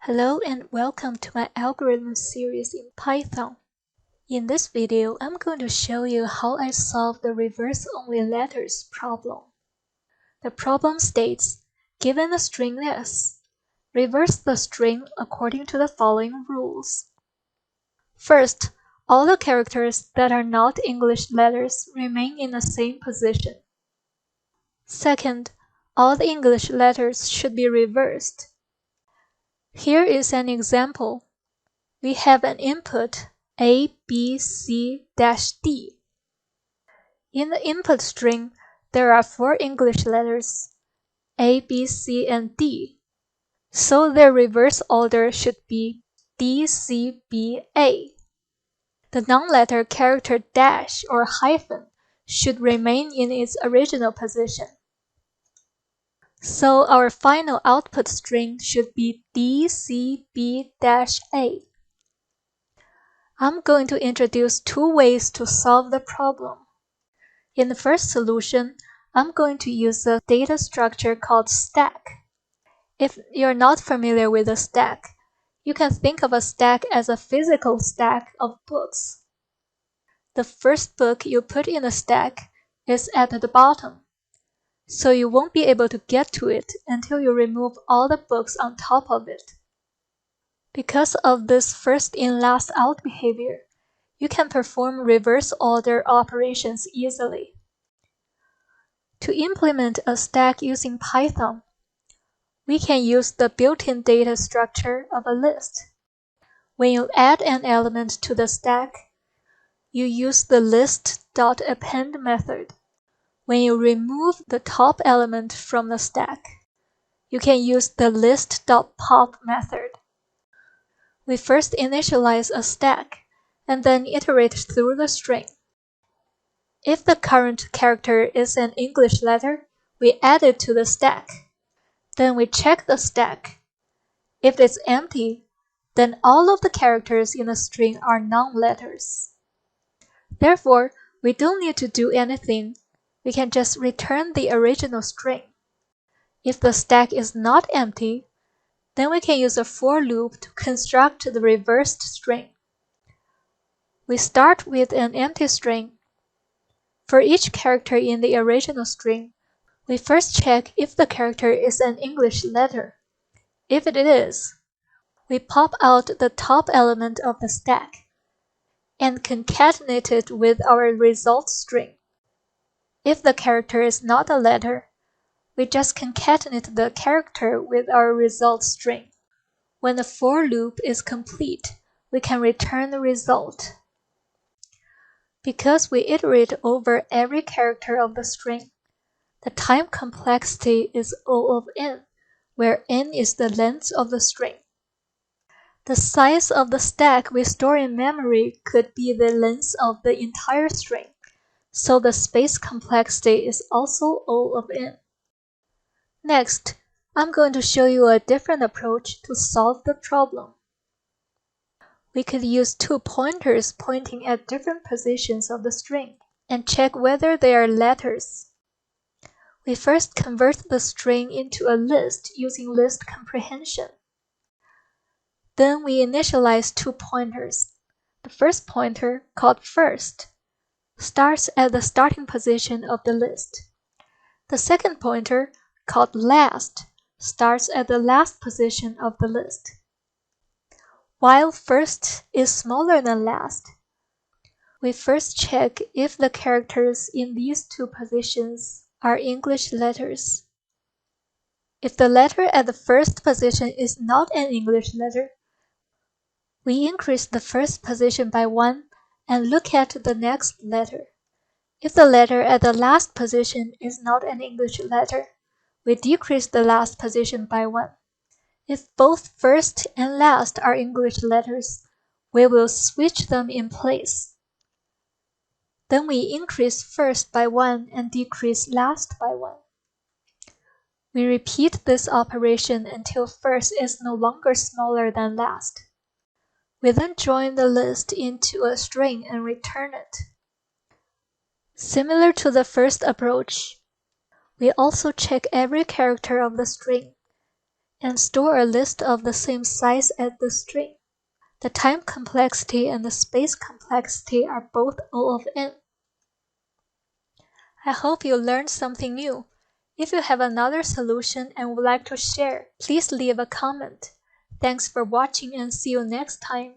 Hello and welcome to my algorithm series in Python. In this video, I'm going to show you how I solve the reverse only letters problem. The problem states, given a string S, reverse the string according to the following rules. First, all the characters that are not English letters remain in the same position. Second, all the English letters should be reversed. Here is an example. We have an input A, B, C-D. In the input string, there are 4 English letters, A, B, C, and D. So their reverse order should be D, C, B, A. The non-letter character dash or hyphen should remain in its original position. So our final output string should be DCB-A. I'm going to introduce 2 ways to solve the problem. In the first solution, I'm going to use a data structure called stack. If you're not familiar with a stack, you can think of a stack as a physical stack of books. The first book you put in the stack is at the bottom, so you won't be able to get to it until you remove all the books on top of it. Because of this first in last out behavior, you can perform reverse order operations easily. To implement a stack using Python, we can use the built-in data structure of a list. When you add an element to the stack, you use the list.append method. When you remove the top element from the stack, you can use the list.pop method. We first initialize a stack and then iterate through the string. If the current character is an English letter, we add it to the stack. Then we check the stack. If it's empty, then all of the characters in the string are non-letters. Therefore, we don't need to do anything. We can just return the original string. If the stack is not empty, then we can use a for loop to construct the reversed string. We start with an empty string. For each character in the original string, we first check if the character is an English letter. If it is, we pop out the top element of the stack and concatenate it with our result string. If the character is not a letter, we just concatenate the character with our result string. When the for loop is complete, we can return the result. Because we iterate over every character of the string, the time complexity is O of n, where n is the length of the string. The size of the stack we store in memory could be the length of the entire string, so the space complexity is also O of n. Next, I'm going to show you a different approach to solve the problem. We could use 2 pointers pointing at different positions of the string and check whether they are letters. We first convert the string into a list using list comprehension. Then we initialize 2 pointers. The first pointer, called first, starts at the starting position of the list. The second pointer, called last, starts at the last position of the list. While first is smaller than last, we first check if the characters in these 2 positions are English letters. If the letter at the first position is not an English letter, we increase the first position by 1 and look at the next letter. If the letter at the last position is not an English letter, we decrease the last position by 1. If both first and last are English letters, we will switch them in place. Then we increase first by 1 and decrease last by 1. We repeat this operation until first is no longer smaller than last. We then join the list into a string and return it. Similar to the first approach, we also check every character of the string and store a list of the same size as the string. The time complexity and the space complexity are both O of n. I hope you learned something new. If you have another solution and would like to share, please leave a comment. Thanks for watching and see you next time.